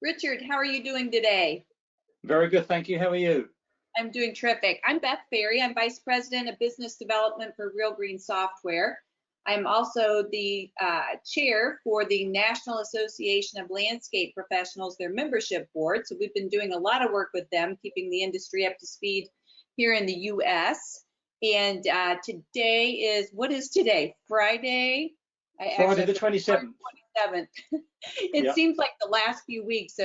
Richard, how are you doing today? Very good, thank you. How are you? I'm doing terrific. I'm Beth Berry. I'm Vice President of Business Development for Real Green Software. I'm also the chair for the National Association of Landscape Professionals, their membership board. So we've been doing a lot of work with them, keeping the industry up to speed here in the U.S. And today is, what is today? Friday? Friday the 27th. It seems like the last few weeks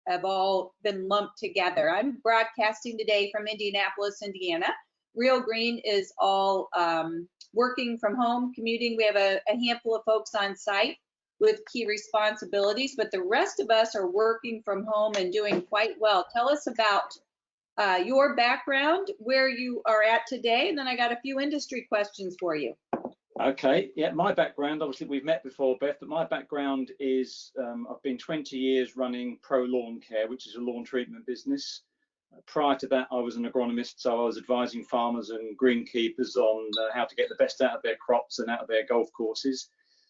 have all been lumped together. I'm broadcasting today from Indianapolis, Indiana. Real Green is all working from home, commuting. We have a handful of folks on site with key responsibilities, but the rest of us are working from home and doing quite well. Tell us about your background, where you are at today, and then I got a few industry questions for you. Okay, yeah, my background, obviously we've met before, Beth, but my background is I've been 20 years running ProLawn Care, which is a lawn treatment business. Prior to that, I was an agronomist, so I was advising farmers and greenkeepers on how to get the best out of their crops and out of their golf courses.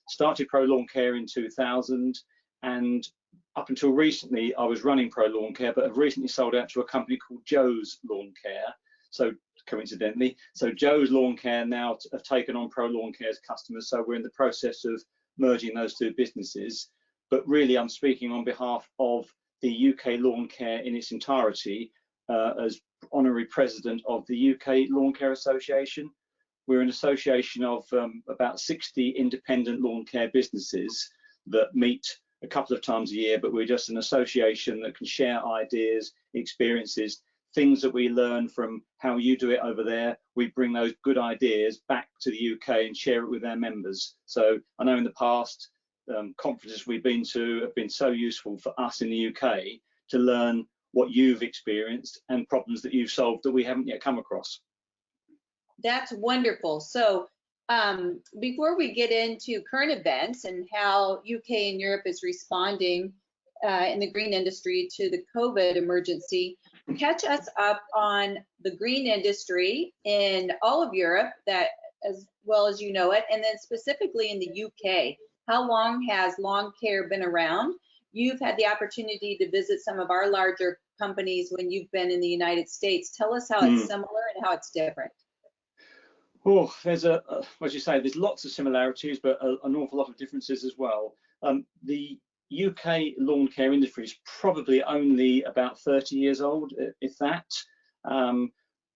Started ProLawn Care in 2000, and up until recently, I was running ProLawn Care, but have recently sold out to a company called Joe's Lawn Care. So coincidentally, so Joe's Lawn Care now have taken on ProLawn Care's customers. So we're in the process of merging those two businesses. But really, I'm speaking on behalf of the UK Lawn Care in its entirety as honorary president of the UK Lawn Care Association. We're an association of about 60 independent lawn care businesses that meet a couple of times a year, but we're just an association that can share ideas, experiences, things that we learn from how you do it over there. We bring those good ideas back to the UK and share it with our members. So I know in the past, conferences we've been to have been so useful for us in the UK to learn what you've experienced and problems that you've solved that we haven't yet come across. That's wonderful. So before we get into current events and how UK and Europe is responding in the green industry to the COVID emergency, catch us up on the green industry in all of Europe, that as well as you know it, and then specifically in the UK. How long has lawn care been around? You've had the opportunity to visit some of our larger companies when you've been in the United States. Tell us how it's similar and how it's different. Oh, there's as you say, there's lots of similarities, but an awful lot of differences as well. The UK lawn care industry is probably only about 30 years old, if that.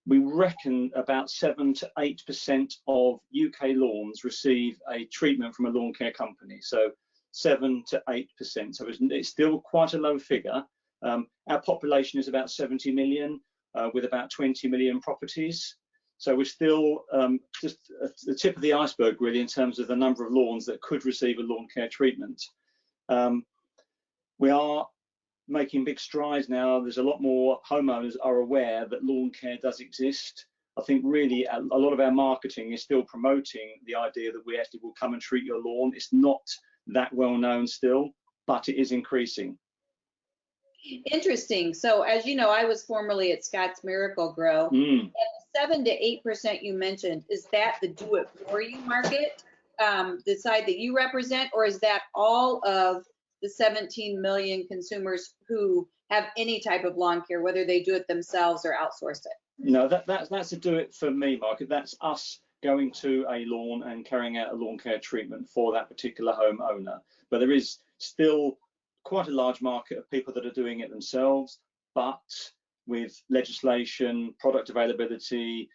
We reckon about 7 to 8% of UK lawns receive a treatment from a lawn care company. So 7 to 8%. So it's still quite a low figure. Our population is about 70 million with about 20 million properties. So we're still just at the tip of the iceberg, really, in terms of the number of lawns that could receive a lawn care treatment. We are making big strides now. There's a lot more homeowners are aware that lawn care does exist. I think really a lot of our marketing is still promoting the idea that we actually will come and treat your lawn. It's not that well known still, but it is increasing. Interesting. So as you know, I was formerly at Scott's Miracle-Gro, and the 7 to 8% you mentioned, is that the do-it-for-you market, the side that you represent, or is that all of the 17 million consumers who have any type of lawn care, whether they do it themselves or outsource it? No, that's a do-it-for-me market. That's us going to a lawn and carrying out a lawn care treatment for that particular homeowner. But there is still quite a large market of people that are doing it themselves, but with legislation, product availability,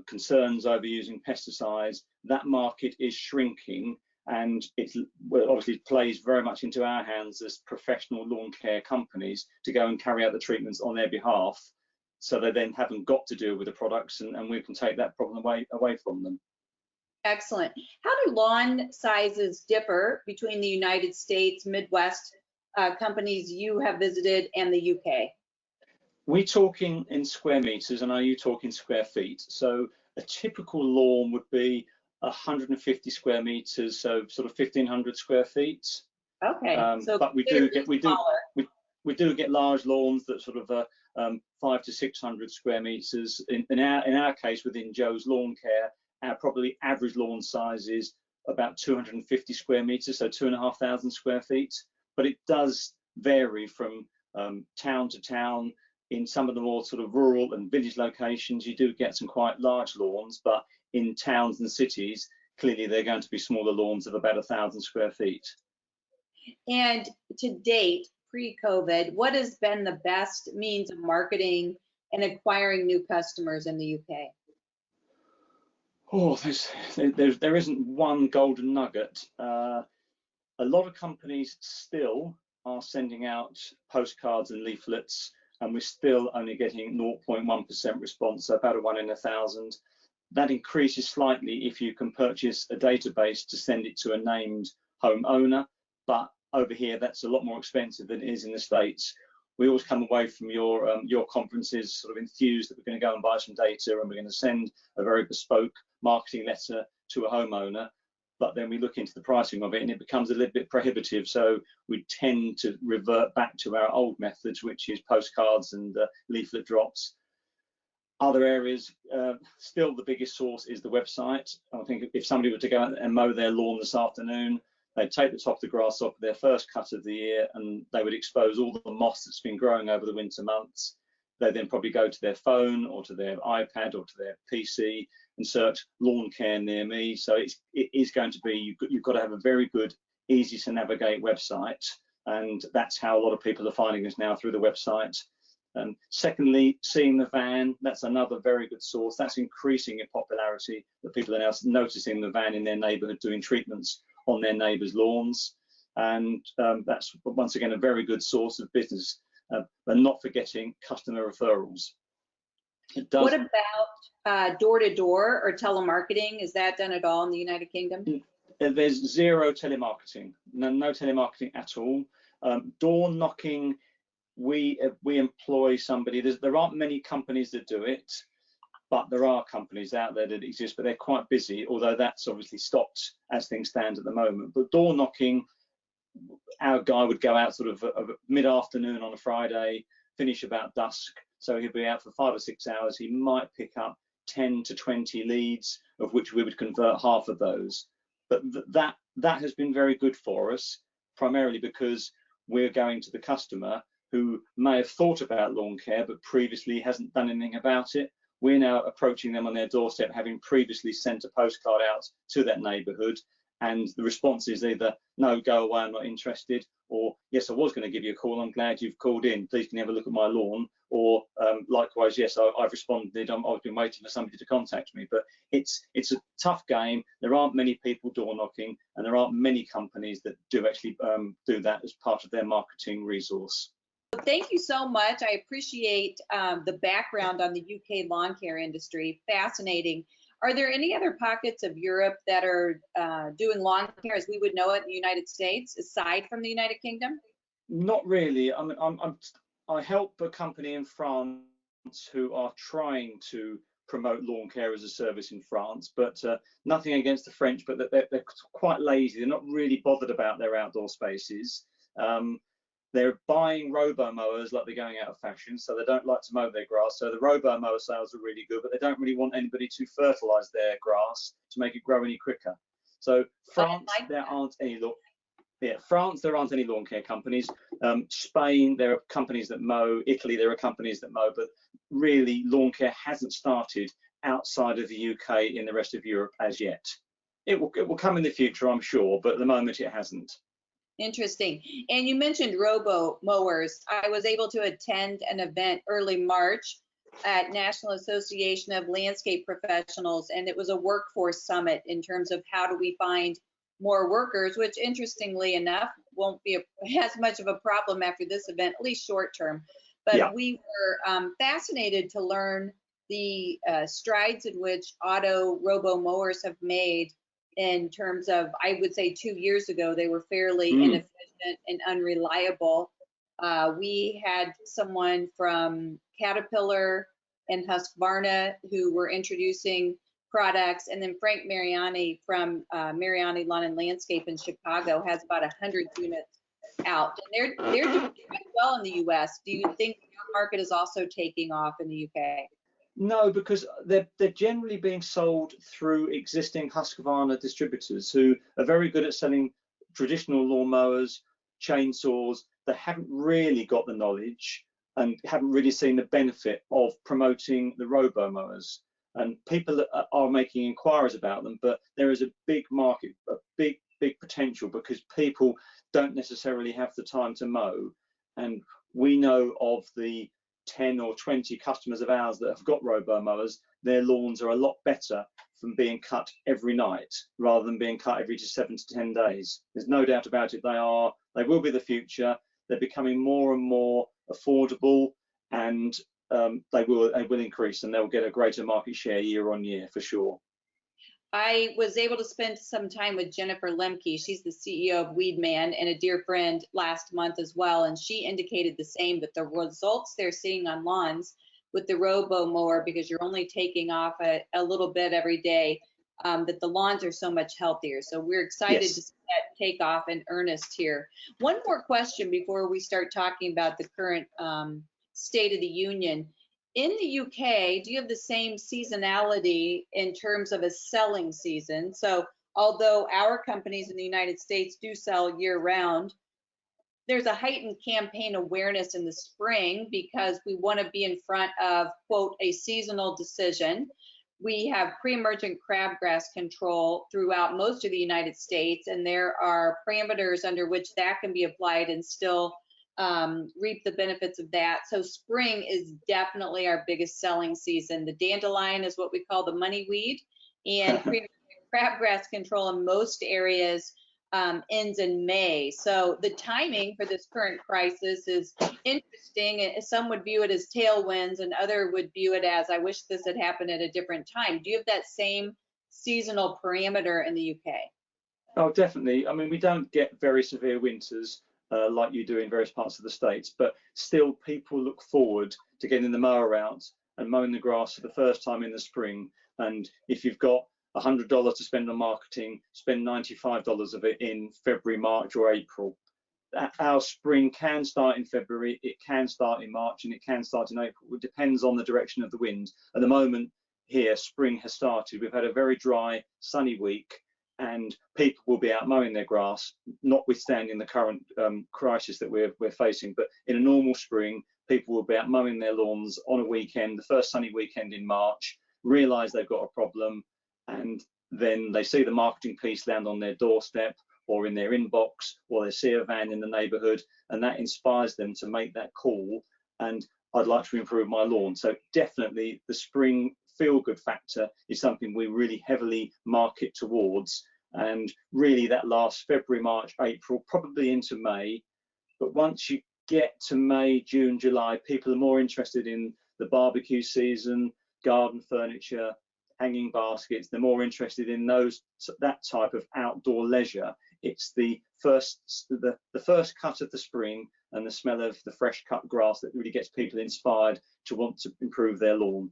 concerns over using pesticides, that market is shrinking, and it obviously plays very much into our hands as professional lawn care companies to go and carry out the treatments on their behalf, so they then haven't got to deal with the products, and we can take that problem away from them. Excellent. How do lawn sizes differ between the United States, Midwest companies you have visited, and the UK? We talking in square meters, and are you talking square feet? So a typical lawn would be 150 square meters, so sort of 1,500 square feet. Okay. So but we do get large lawns that sort of 500 to 600 square meters. In our case, within Joe's Lawn Care, our probably average lawn size is about 250 square meters, so 2,500 square feet. But it does vary from town to town. In some of the more sort of rural and village locations, you do get some quite large lawns, but in towns and cities, clearly they're going to be smaller lawns of about 1,000 square feet. And to date, pre-COVID, what has been the best means of marketing and acquiring new customers in the UK? Oh, there isn't one golden nugget. A lot of companies still are sending out postcards and leaflets, and we're still only getting 0.1% response, so about a 1 in 1,000. That increases slightly if you can purchase a database to send it to a named homeowner, but over here that's a lot more expensive than it is in the States. We always come away from your conferences sort of enthused that we're going to go and buy some data and we're going to send a very bespoke marketing letter to a homeowner, but then we look into the pricing of it and it becomes a little bit prohibitive, so we tend to revert back to our old methods, which is postcards and leaflet drops. Other areas, still the biggest source is the website. I think if somebody were to go out and mow their lawn this afternoon, they'd take the top of the grass off their first cut of the year and they would expose all the moss that's been growing over the winter months. They then probably go to their phone or to their iPad or to their PC and search lawn care near me. So it is going to be, you've got to have a very good, easy to navigate website. And that's how a lot of people are finding us now, through the website. Secondly, seeing the van, that's another very good source. That's increasing in popularity, that people are now noticing the van in their neighbourhood doing treatments on their neighbours' lawns. And that's once again a very good source of business, but not forgetting customer referrals. What about door-to-door or telemarketing? Is that done at all in the United Kingdom? There's zero telemarketing, no telemarketing at all. Door knocking, we employ somebody. There aren't many companies that do it, but there are companies out there that exist, but they're quite busy, although that's obviously stopped as things stand at the moment. But door knocking, our guy would go out sort of mid-afternoon on a Friday, finish about dusk, so he'd be out for 5 or 6 hours. He might pick up 10 to 20 leads, of which we would convert half of those. But that has been very good for us, primarily because we're going to the customer who may have thought about lawn care but previously hasn't done anything about it. We're now approaching them on their doorstep, having previously sent a postcard out to that neighbourhood, and the response is either no, go away, I'm not interested, or yes, I was going to give you a call, I'm glad you've called in, please can you have a look at my lawn, or likewise, yes, I've responded, I've been waiting for somebody to contact me. But it's a tough game. There aren't many people door knocking, and there aren't many companies that do actually do that as part of their marketing resource. Thank you so much. I appreciate the background on the UK lawn care industry. Fascinating. Are there any other pockets of Europe that are doing lawn care as we would know it in the United States, aside from the United Kingdom? Not really. I help a company in France who are trying to promote lawn care as a service in France, but nothing against the French, but they're quite lazy. They're not really bothered about their outdoor spaces. They're buying robo mowers like they're going out of fashion, so they don't like to mow their grass. So the robo mower sales are really good, but they don't really want anybody to fertilize their grass to make it grow any quicker. So France, there aren't any lawn care companies. Spain, there are companies that mow. Italy, there are companies that mow, but really lawn care hasn't started outside of the UK in the rest of Europe as yet. It will come in the future, I'm sure, but at the moment it hasn't. Interesting. And you mentioned robo mowers. I was able to attend an event early March at National Association of Landscape Professionals, and it was a workforce summit in terms of how do we find more workers, which interestingly enough won't be as much of a problem after this event, at least short term. But yeah, we were fascinated to learn the strides in which auto robo mowers have made. In terms of, I would say 2 years ago, they were fairly inefficient and unreliable. We had someone from Caterpillar and Husqvarna who were introducing products, and then Frank Mariani from Mariani Lawn and Landscape in Chicago has about 100 units out. And they're doing quite well in the US. Do you think your market is also taking off in the UK? No, because they're generally being sold through existing Husqvarna distributors who are very good at selling traditional lawnmowers, chainsaws, they haven't really got the knowledge and haven't really seen the benefit of promoting the robo mowers. And people are making inquiries about them, but there is a big market, a big potential, because people don't necessarily have the time to mow. And we know of the 10 or 20 customers of ours that have got robo mowers, their lawns are a lot better from being cut every night rather than being cut every 7 to 10 days. There's no doubt about it. They will be the future. They're becoming more and more affordable, and they will increase, and they'll get a greater market share year on year for sure. I was able to spend some time with Jennifer Lemke. She's the CEO of Weedman and a dear friend last month as well. And she indicated the same, that the results they're seeing on lawns with the robo mower, because you're only taking off a little bit every day, that the lawns are so much healthier. So we're excited to see that take off in earnest here. One more question before we start talking about the current State of the Union. In the UK, do you have the same seasonality in terms of a selling season? So although our companies in the United States do sell year round, there's a heightened campaign awareness in the spring because we want to be in front of, quote, a seasonal decision. We have pre-emergent crabgrass control throughout most of the United States, and there are parameters under which that can be applied and still reap the benefits of that. So spring is definitely our biggest selling season. The dandelion is what we call the money weed, and crabgrass control in most areas ends in May. So the timing for this current crisis is interesting. Some would view it as tailwinds, and other would view it as, I wish this had happened at a different time. Do you have that same seasonal parameter in the UK? Oh, definitely. I mean, we don't get very severe winters like you do in various parts of the States, but still people look forward to getting the mower out and mowing the grass for the first time in the spring. And if you've got $100 to spend on marketing, spend $95 of it in February, March or April. Our spring can start in February, it can start in March, and it can start in April. It depends on the direction of the wind. At the moment here, spring has started. We've had a very dry, sunny week, and people will be out mowing their grass, notwithstanding the current crisis that we're facing. But in a normal spring, people will be out mowing their lawns on a weekend, the first sunny weekend in March, realise they've got a problem, and then they see the marketing piece land on their doorstep or in their inbox, or they see a van in the neighbourhood, and that inspires them to make that call, and I'd like to improve my lawn. So definitely the spring feel-good factor is something we really heavily market towards, and really that lasts February, March, April, probably into May. But once you get to May, June, July, people are more interested in the barbecue season, garden furniture, hanging baskets. They're more interested in that type of outdoor leisure. It's the first cut of the spring and the smell of the fresh cut grass that really gets people inspired to want to improve their lawn.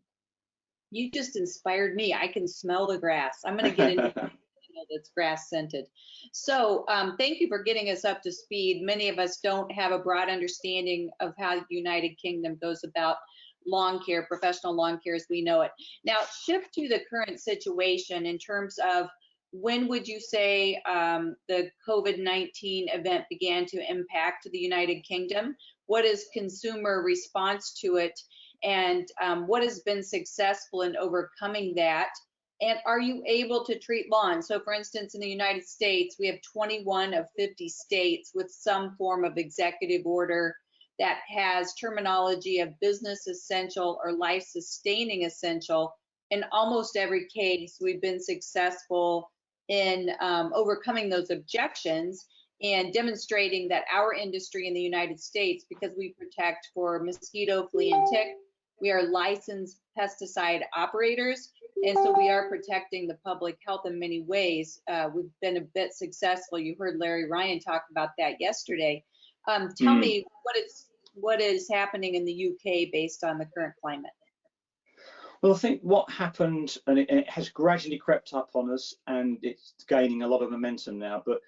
You just inspired me. I can smell the grass. I'm going to get into that's grass scented. So thank you for getting us up to speed. Many of us don't have a broad understanding of how the United Kingdom goes about lawn care, professional lawn care as we know it. Now shift to the current situation in terms of when would you say the COVID-19 event began to impact the United Kingdom? What is consumer response to it? And what has been successful in overcoming that? And are you able to treat lawns? So for instance, in the United States, we have 21 of 50 states with some form of executive order that has terminology of business essential or life sustaining essential. In almost every case, we've been successful in overcoming those objections and demonstrating that our industry in the United States, because we protect for mosquito, flea, and tick, we are licensed pesticide operators, and so we are protecting the public health in many ways. We've been a bit successful. You heard Larry Ryan talk about that yesterday. Tell me what is happening in the UK based on the current climate. Well, I think what happened, and it has gradually crept up on us, and it's gaining a lot of momentum now, but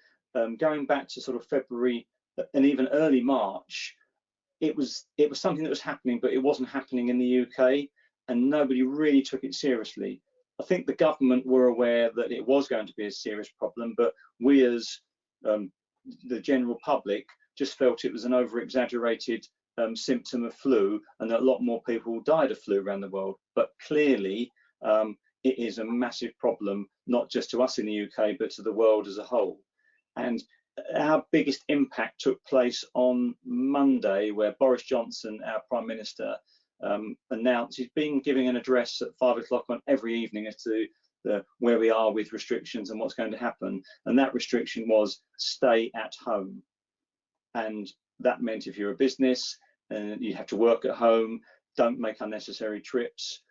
going back to sort of February and even early March, it was something that was happening, but it wasn't happening in the UK, and nobody really took it seriously. I think the government were aware that it was going to be a serious problem, but we as the general public just felt it was an over-exaggerated symptom of flu, and that a lot more people died of flu around the world. But clearly, it is a massive problem, not just to us in the UK, but to the world as a whole. And our biggest impact took place on Monday, where Boris Johnson, our Prime Minister, announced he's been giving an address at 5 o'clock on every evening as to where we are with restrictions and what's going to happen. And that restriction was stay at home. And that meant if you're a business and you have to work at home, don't make unnecessary trips.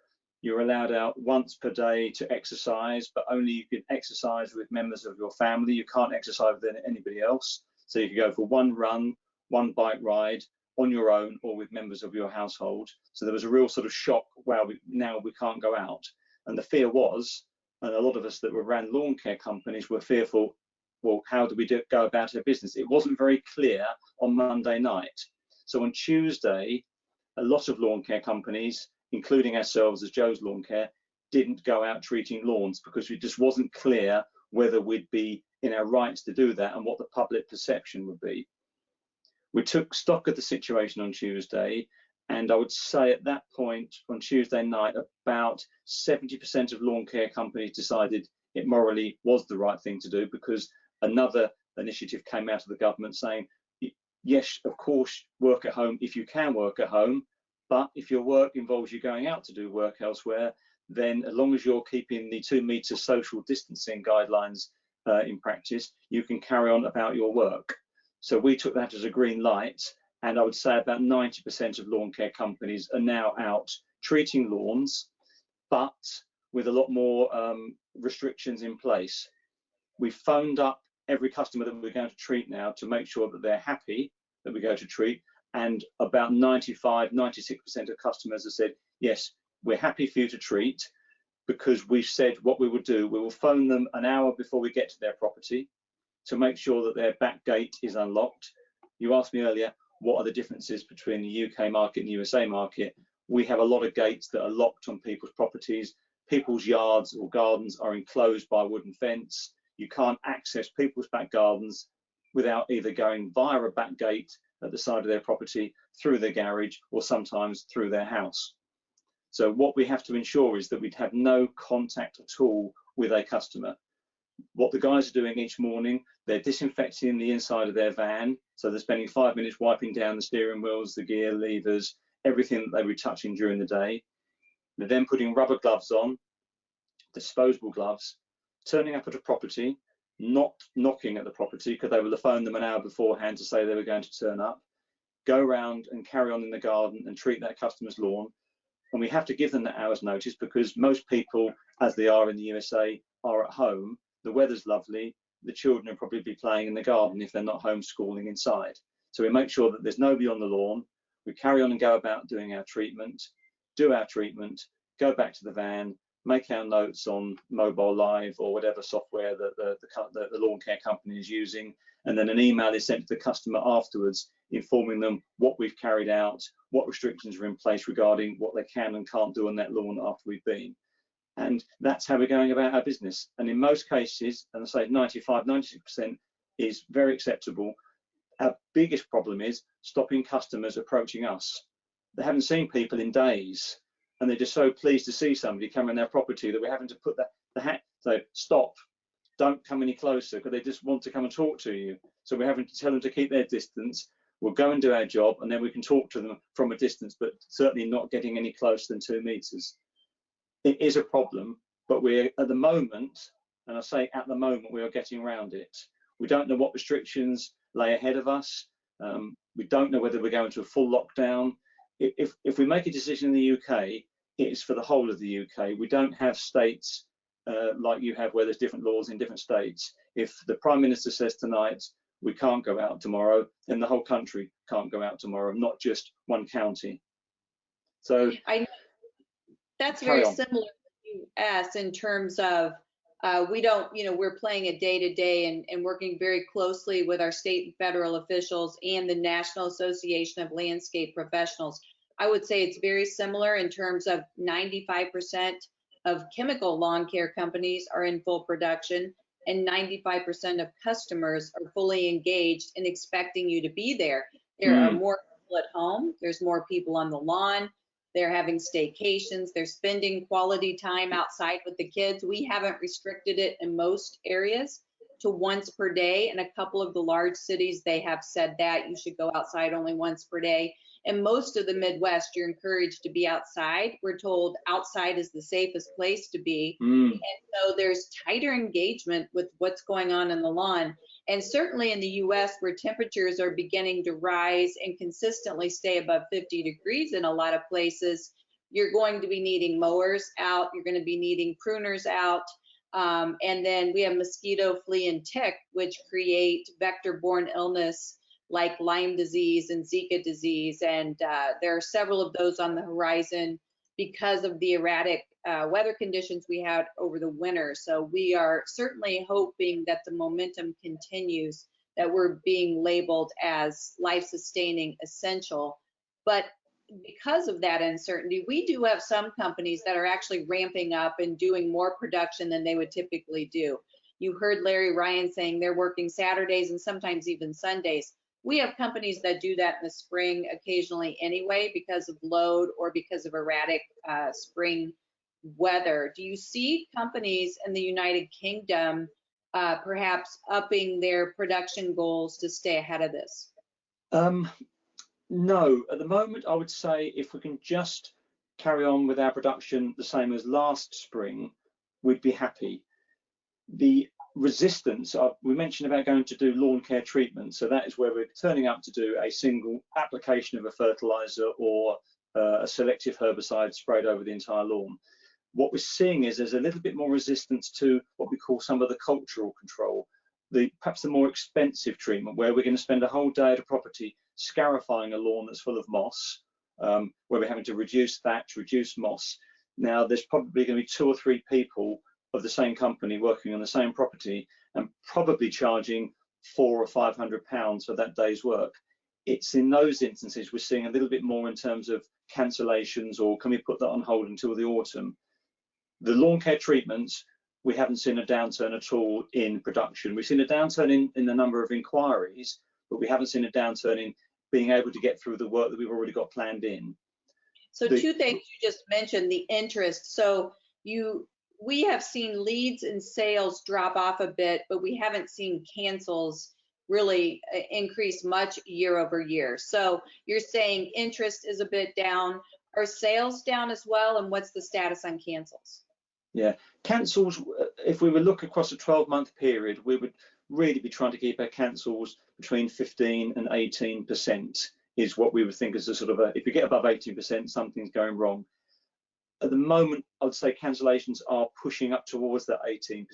You're allowed out once per day to exercise, but only you can exercise with members of your family. You can't exercise with anybody else. So you can go for one run, one bike ride on your own or with members of your household. So there was a real sort of shock, wow, now we can't go out. And the fear was, and a lot of us that ran lawn care companies were fearful, well, how do we go about our business? It wasn't very clear on Monday night. So on Tuesday, a lot of lawn care companies, including ourselves as Joe's Lawn Care, didn't go out treating lawns because it just wasn't clear whether we'd be in our rights to do that and what the public perception would be. We took stock of the situation on Tuesday, and I would say at that point on Tuesday night, about 70% of lawn care companies decided it morally was the right thing to do, because another initiative came out of the government saying, yes, of course, work at home if you can work at home, but if your work involves you going out to do work elsewhere, then as long as you're keeping the 2 metre social distancing guidelines in practice, you can carry on about your work. So we took that as a green light, and I would say about 90% of lawn care companies are now out treating lawns, but with a lot more restrictions in place. We phoned up every customer that we're going to treat now to make sure that they're happy that we go to treat, and about 95, 96% of customers have said, yes, we're happy for you to treat, because we've said what we would do. We will phone them an hour before we get to their property to make sure that their back gate is unlocked. You asked me earlier, what are the differences between the UK market and the USA market? We have a lot of gates that are locked on people's properties. People's yards or gardens are enclosed by a wooden fence. You can't access people's back gardens without either going via a back gate at the side of their property, through their garage, or sometimes through their house. So what we have to ensure is that we'd have no contact at all with a customer. What the guys are doing each morning, they're disinfecting the inside of their van. So they're spending 5 minutes wiping down the steering wheels, the gear, levers, everything that they were touching during the day. They're then putting rubber gloves on, disposable gloves, turning up at a property, not knocking at the property, because they will have phoned them an hour beforehand to say they were going to turn up, go around and carry on in the garden and treat that customer's lawn. And we have to give them that hour's notice, because most people, as they are in the USA, are at home. The weather's lovely. The children will probably be playing in the garden if they're not homeschooling inside. So we make sure that there's nobody on the lawn. We carry on and go about doing our treatment, do our treatment, go back to the van, make our notes on Mobile Live or whatever software that the lawn care company is using, and then an email is sent to the customer afterwards informing them what we've carried out, what restrictions are in place regarding what they can and can't do on that lawn after we've been. And that's how we're going about our business. And in most cases, and I say 95, 96% is very acceptable. Our biggest problem is stopping customers approaching us. They haven't seen people in days, and they're just so pleased to see somebody come in their property that we're having to put the hat, so stop, don't come any closer, because they just want to come and talk to you. So we're having to tell them to keep their distance. We'll go and do our job, and then we can talk to them from a distance, but certainly not getting any closer than 2 meters. It is a problem, but we're at the moment, and I say at the moment, we are getting around it. We don't know what restrictions lay ahead of us. We don't know whether we're going to a full lockdown. If we make a decision in the UK, it is for the whole of the UK. We don't have states like you have, where there's different laws in different states. If the Prime Minister says tonight we can't go out tomorrow, then the whole country can't go out tomorrow, not just one county. So that's very similar to US in terms of we don't, we're playing it day to day and working very closely with our state and federal officials and the National Association of Landscape Professionals. I would say it's very similar in terms of 95% of chemical lawn care companies are in full production. and 95% of customers are fully engaged and expecting you to be there. There are more people at home. There's more people on the lawn. They're having staycations. They're spending quality time outside with the kids. We haven't restricted it in most areas to once per day. In a couple of the large cities, they have said that you should go outside only once per day. In most of the Midwest, you're encouraged to be outside. We're told outside is the safest place to be. And so there's tighter engagement with what's going on in the lawn. And certainly in the US, where temperatures are beginning to rise and consistently stay above 50 degrees in a lot of places, you're going to be needing mowers out. You're going to be needing pruners out. And then we have mosquito, flea, and tick, which create vector-borne illness like Lyme disease and Zika disease. And there are several of those on the horizon because of the erratic weather conditions we had over the winter. So we are certainly hoping that the momentum continues, that we're being labeled as life-sustaining essential. But because of that uncertainty, we do have some companies that are actually ramping up and doing more production than they would typically do. You heard Larry Ryan saying they're working Saturdays and sometimes even Sundays. We have companies that do that in the spring occasionally anyway because of load or because of erratic spring weather. Do you see companies in the United Kingdom perhaps upping their production goals to stay ahead of this? No, at the moment, I would say if we can just carry on with our production the same as last spring, we'd be happy. The resistance, we mentioned about going to do lawn care treatment. So that is where we're turning up to do a single application of a fertilizer or a selective herbicide sprayed over the entire lawn. What we're seeing is there's a little bit more resistance to what we call some of the cultural control, perhaps the more expensive treatment, where we're going to spend a whole day at a property scarifying a lawn that's full of moss, where we're having to reduce thatch, reduce moss. Now, there's probably going to be 2 or 3 people of the same company working on the same property and probably charging £400 or £500 for that day's work. It's in those instances we're seeing a little bit more in terms of cancellations or can we put that on hold until the autumn. The lawn care treatments, we haven't seen a downturn at all in production. We've seen a downturn in the number of inquiries, but we haven't seen a downturn in being able to get through the work that we've already got planned in. So 2 things you just mentioned, the interest. So we have seen leads and sales drop off a bit, but we haven't seen cancels really increase much year over year. So you're saying interest is a bit down. Are sales down as well? And what's the status on cancels? Yeah, cancels, if we were look across a 12-month period, we would really be trying to keep our cancels between 15 and 18% is what we would think is a sort of if you get above 18%, something's going wrong. At the moment, I would say cancellations are pushing up towards that 18%.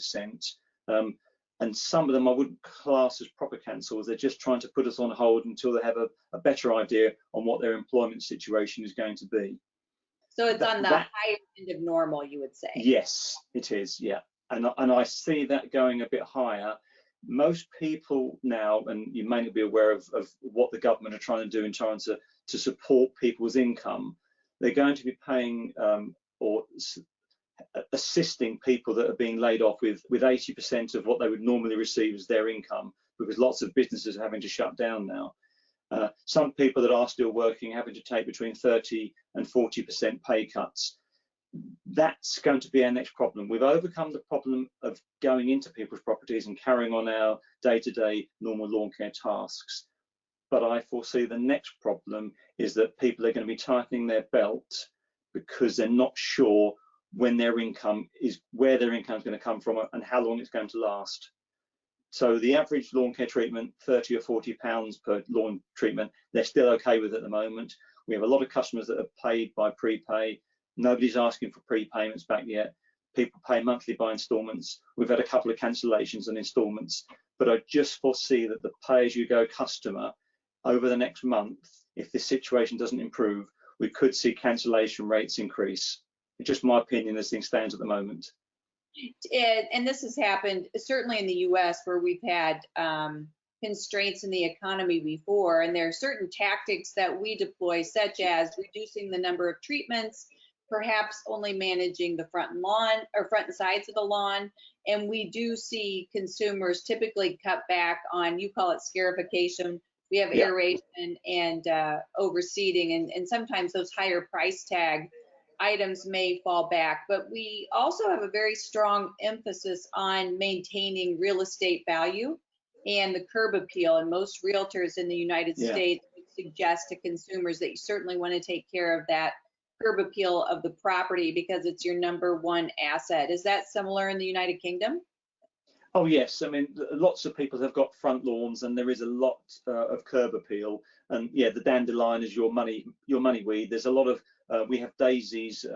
And some of them I wouldn't class as proper cancels. They're just trying to put us on hold until they have a better idea on what their employment situation is going to be. So it's on the higher end of normal, you would say? Yes, it is, yeah. And I see that going a bit higher. Most people now, and you may not be aware of what the government are trying to do in trying to support people's income, they're going to be paying or assisting people that are being laid off with 80% of what they would normally receive as their income, because lots of businesses are having to shut down now. Some people that are still working having to take between 30 and 40% pay cuts. That's going to be our next problem. We've overcome the problem of going into people's properties and carrying on our day-to-day normal lawn care tasks. But I foresee the next problem is that people are going to be tightening their belt because they're not sure when their income is, where their income is going to come from and how long it's going to last. So the average lawn care treatment, 30 or 40 pounds per lawn treatment, they're still okay with at the moment. We have a lot of customers that are paid by prepay. Nobody's asking for prepayments back yet. People pay monthly by instalments. We've had a couple of cancellations and instalments, but I just foresee that the pay-as-you-go customer over the next month, if this situation doesn't improve, we could see cancellation rates increase. It's just my opinion as things stand at the moment. And this has happened certainly in the US where we've had constraints in the economy before, and there are certain tactics that we deploy, such as reducing the number of treatments, perhaps only managing the front lawn or front and sides of the lawn. And we do see consumers typically cut back on, you call it scarification. We have Yeah. aeration and overseeding, and sometimes those higher price tag items may fall back. But we also have a very strong emphasis on maintaining real estate value and the curb appeal. And most realtors in the United Yeah. States would suggest to consumers that you certainly want to take care of that curb appeal of the property because it's your #1 asset. Is that similar in the United Kingdom? Oh yes, I mean lots of people have got front lawns, and there is a lot of curb appeal. And yeah, the dandelion is your money weed. There's a lot of we have daisies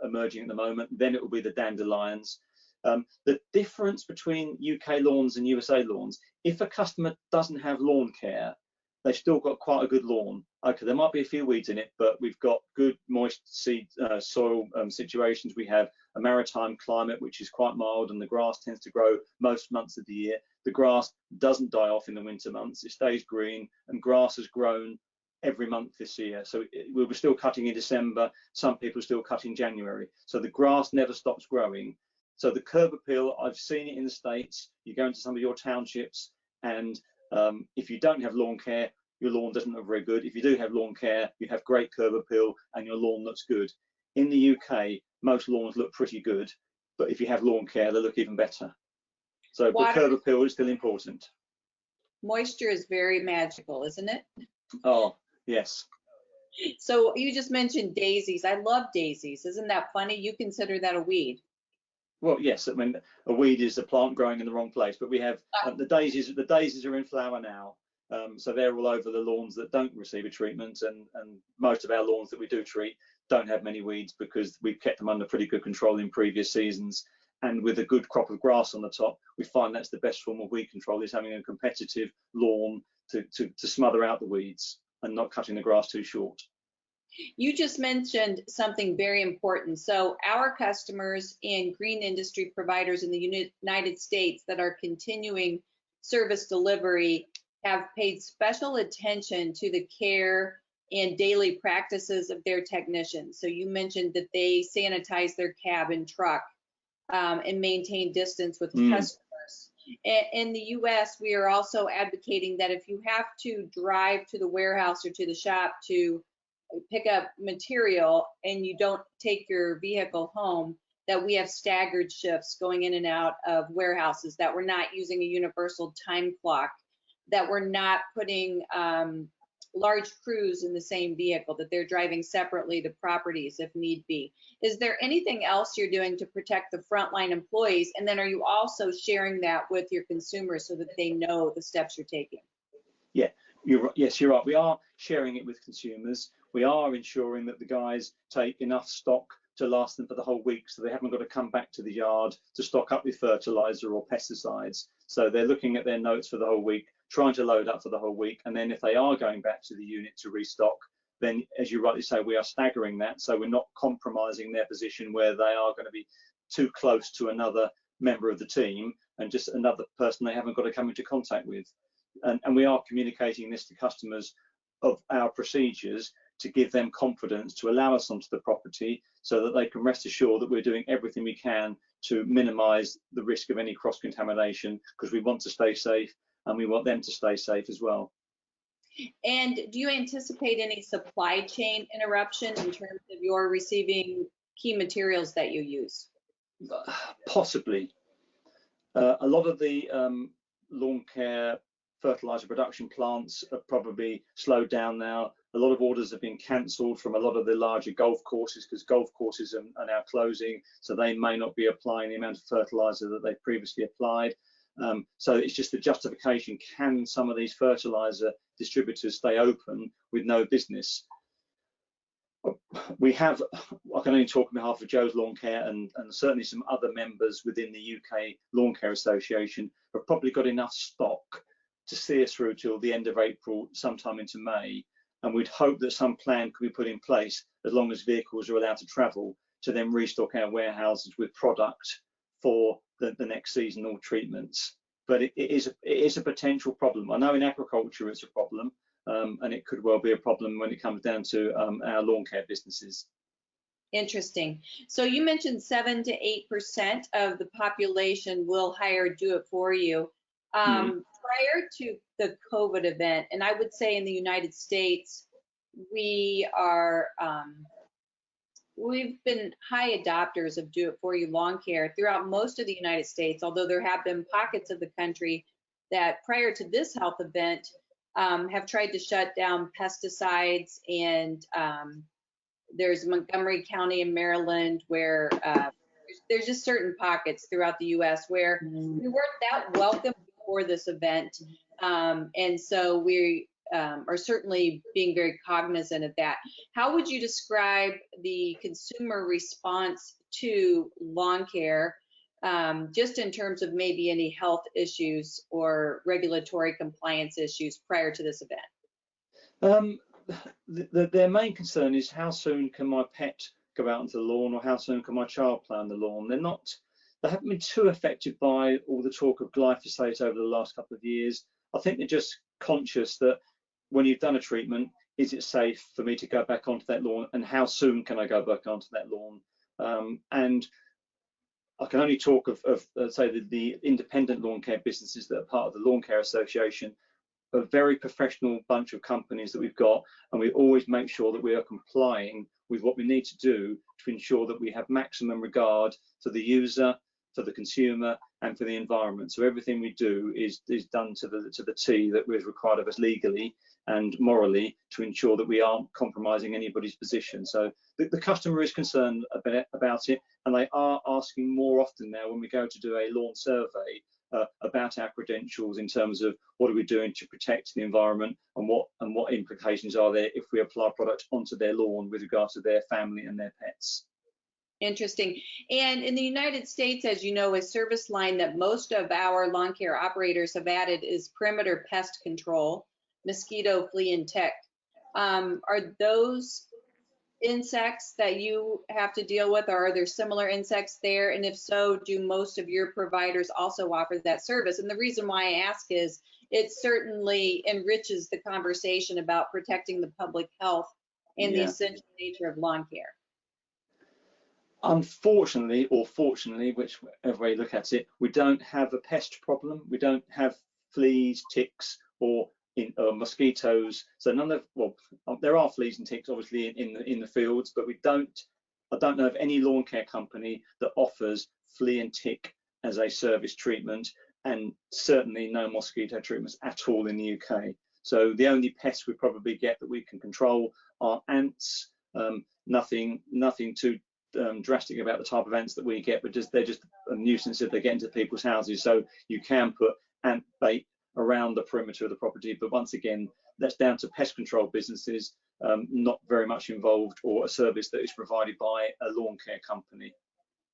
emerging at the moment. Then it will be the dandelions. The difference between UK lawns and USA lawns: if a customer doesn't have lawn care, they've still got quite a good lawn. Okay, there might be a few weeds in it, but we've got good moist seed soil situations. We have a maritime climate, which is quite mild, and the grass tends to grow most months of the year. The grass doesn't die off in the winter months. It stays green, and grass has grown every month this year. So we were still cutting in December. Some people are still cutting in January. So the grass never stops growing. So the curb appeal, I've seen it in the States. You go into some of your townships, and if you don't have lawn care, your lawn doesn't look very good. If you do have lawn care, you have great curb appeal and your lawn looks good. In the UK, most lawns look pretty good, but if you have lawn care, they look even better. So the curb appeal is still important. Moisture is very magical, isn't it? Oh, yes. So you just mentioned daisies. I love daisies. Isn't that funny? You consider that a weed? Well, yes. I mean, a weed is a plant growing in the wrong place, but we have the daisies. The daisies are in flower now. So they're all over the lawns that don't receive a treatment, and most of our lawns that we do treat don't have many weeds because we've kept them under pretty good control in previous seasons. And with a good crop of grass on the top, we find that's the best form of weed control, is having a competitive lawn to smother out the weeds and not cutting the grass too short. You just mentioned something very important. So our customers and green industry providers in the United States that are continuing service delivery have paid special attention to the care and daily practices of their technicians. So you mentioned that they sanitize their cab and truck and maintain distance with customers. In the US, we are also advocating that if you have to drive to the warehouse or to the shop to pick up material and you don't take your vehicle home, that we have staggered shifts going in and out of warehouses, that we're not using a universal time clock, that we're not putting large crews in the same vehicle, that they're driving separately to properties if need be. Is there anything else you're doing to protect the frontline employees? And then are you also sharing that with your consumers so that they know the steps you're taking? Yeah, yes, you're right. We are sharing it with consumers. We are ensuring that the guys take enough stock to last them for the whole week, so they haven't got to come back to the yard to stock up with fertilizer or pesticides. So they're looking at their notes for the whole week, trying to load up for the whole week, and then if they are going back to the unit to restock, then as you rightly say, we are staggering that, so we're not compromising their position where they are going to be too close to another member of the team and just another person they haven't got to come into contact with. And we are communicating this to customers of our procedures to give them confidence to allow us onto the property, so that they can rest assured that we're doing everything we can to minimize the risk of any cross-contamination, because we want to stay safe and we want them to stay safe as well. And do you anticipate any supply chain interruption in terms of your receiving key materials that you use? Possibly. A lot of the lawn care fertilizer production plants are probably slowed down now. A lot of orders have been cancelled from a lot of the larger golf courses, because golf courses are now closing, so they may not be applying the amount of fertilizer that they previously applied. So it's just the justification: can some of these fertilizer distributors stay open with no business? We have, I can only talk on behalf of Joe's Lawn Care, and certainly some other members within the UK Lawn Care Association have probably got enough stock to see us through till the end of April, sometime into May. And we'd hope that some plan could be put in place, as long as vehicles are allowed to travel, to then restock our warehouses with product for the next seasonal treatments. But it is a potential problem. I know in agriculture it's a problem, and it could well be a problem when it comes down to our lawn care businesses. Interesting. So you mentioned 7 to 8% of the population will hire do it for you. Mm. Prior to the COVID event, and I would say in the United States, we are we've been high adopters of do it for you lawn care throughout most of the United States, although there have been pockets of the country that prior to this health event have tried to shut down pesticides, and there's Montgomery County in Maryland where there's just certain pockets throughout the US where we weren't that welcome before this event. And so we are certainly being very cognizant of that. How would you describe the consumer response to lawn care, just in terms of maybe any health issues or regulatory compliance issues prior to this event? Their main concern is how soon can my pet go out onto the lawn, or how soon can my child play on the lawn. They haven't been too affected by all the talk of glyphosate over the last couple of years. I think they're just conscious that when you've done a treatment, is it safe for me to go back onto that lawn, and how soon can I go back onto that lawn? And I can only talk of say the independent lawn care businesses that are part of the Lawn Care Association, a very professional bunch of companies that we've got, and we always make sure that we are complying with what we need to do to ensure that we have maximum regard to the user, to the consumer, and for the environment. So everything we do is done to the T that is required of us legally and morally, to ensure that we aren't compromising anybody's position. So the customer is concerned about it, and they are asking more often now when we go to do a lawn survey about our credentials, in terms of what are we doing to protect the environment, and what implications are there if we apply product onto their lawn with regard to their family and their pets. Interesting. And in the United States, as you know, a service line that most of our lawn care operators have added is perimeter pest control, mosquito, flea, and tick. Are those insects that you have to deal with, or are there similar insects there? And if so, do most of your providers also offer that service? And the reason why I ask is it certainly enriches the conversation about protecting the public health and the essential nature of lawn care. Unfortunately, or fortunately, whichever way you look at it, we don't have a pest problem. We don't have fleas, ticks, or mosquitoes. So there are fleas and ticks obviously in the fields, but I don't know of any lawn care company that offers flea and tick as a service treatment, and certainly no mosquito treatments at all in the UK. So the only pests we probably get that we can control are ants. Nothing too drastic about the type of ants that we get, but they're just a nuisance if they get into people's houses. So you can put ant bait around the perimeter of the property, but once again, that's down to pest control businesses, not very much involved, or a service that is provided by a lawn care company.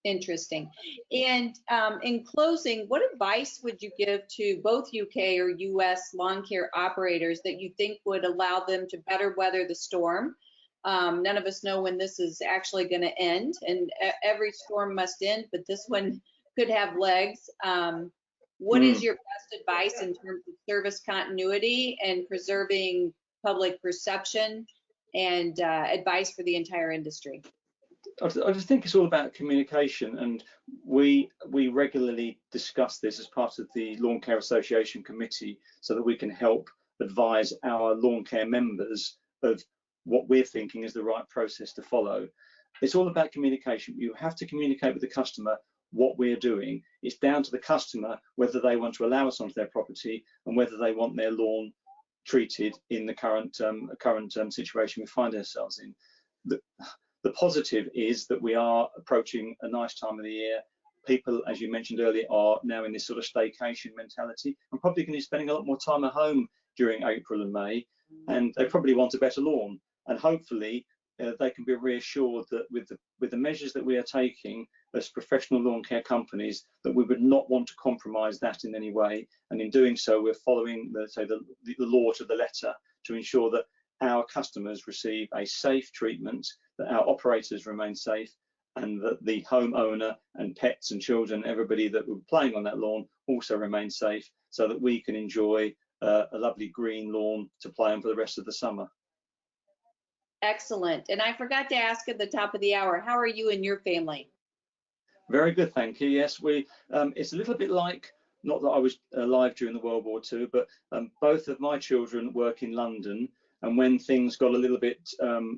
Interesting. And in closing, what advice would you give to both UK or US lawn care operators that you think would allow them to better weather the storm? None of us know when this is actually going to end, and every storm must end, but this one could have legs. What is your best advice in terms of service continuity and preserving public perception, and advice for the entire industry? I just think it's all about communication, and we regularly discuss this as part of the Lawn Care Association committee, so that we can help advise our lawn care members of what we're thinking is the right process to follow. It's all about communication. You have to communicate with the customer what we're doing. It's down to the customer whether they want to allow us onto their property, and whether they want their lawn treated in the current situation we find ourselves in. The positive is that we are approaching a nice time of the year. People, as you mentioned earlier, are now in this sort of staycation mentality, and probably going to be spending a lot more time at home during April and May, and they probably want a better lawn. And hopefully they can be reassured that with the measures that we are taking as professional lawn care companies, that we would not want to compromise that in any way. And in doing so, we're following the law to the letter, to ensure that our customers receive a safe treatment, that our operators remain safe, and that the homeowner and pets and children, everybody that we're playing on that lawn, also remain safe, so that we can enjoy a lovely green lawn to play on for the rest of the summer. Excellent. And I forgot to ask at the top of the hour, how are you and your family? Very good, thank you. Yes, it's a little bit like, not that I was alive during the World War II, but both of my children work in London. And when things got a little bit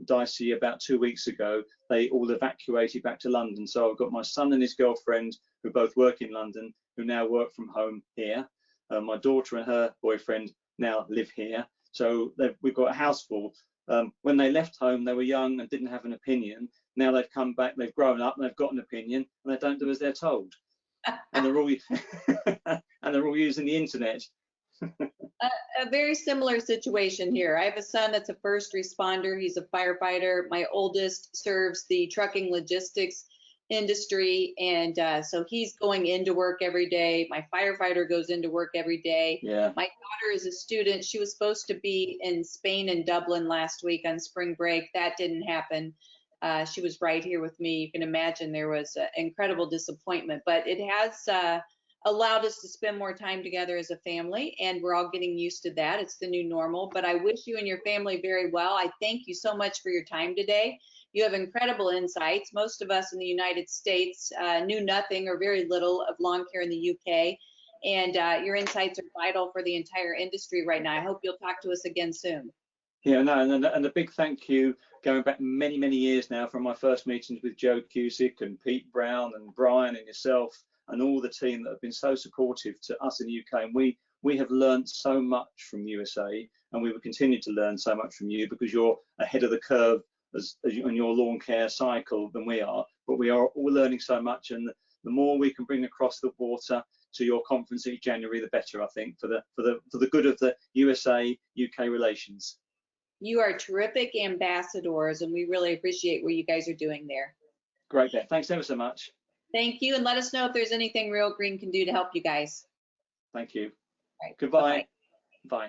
dicey about 2 weeks ago, they all evacuated back to London. So I've got my son and his girlfriend who both work in London, who now work from home here. My daughter and her boyfriend now live here. So we've got a house full. When they left home, they were young and didn't have an opinion. Now they've come back, they've grown up, and they've got an opinion, and they don't do as they're told. And they're all and they're all using the internet. A very similar situation here. I have a son that's a first responder. He's a firefighter. My oldest serves the trucking logistics industry, and so he's going into work every day. My firefighter goes into work every day. Yeah. My daughter is a student. She was supposed to be in Spain and Dublin last week on spring break. That didn't happen. She was right here with me. You can imagine there was incredible disappointment, but it has allowed us to spend more time together as a family, and we're all getting used to that. It's the new normal, but I wish you and your family very well. I thank you so much for your time today. You have incredible insights. Most of us in the United States knew nothing or very little of lawn care in the UK, and your insights are vital for the entire industry right now. I hope you'll talk to us again soon. Yeah, no, and a big thank you going back many, many years now from my first meetings with Joe Cusick and Pete Brown and Brian and yourself and all the team that have been so supportive to us in the UK. And we have learned so much from USA, and we will continue to learn so much from you because you're ahead of the curve as on your lawn care cycle than we are. But we are all learning so much, and the more we can bring across the water to your conference in January, the better, I think, for the good of the USA-UK relations. You are terrific ambassadors, and we really appreciate what you guys are doing there. Great, Beth. Thanks ever so much. Thank you, and let us know if there's anything Real Green can do to help you guys. Thank you. Right. Goodbye. Bye-bye. Bye.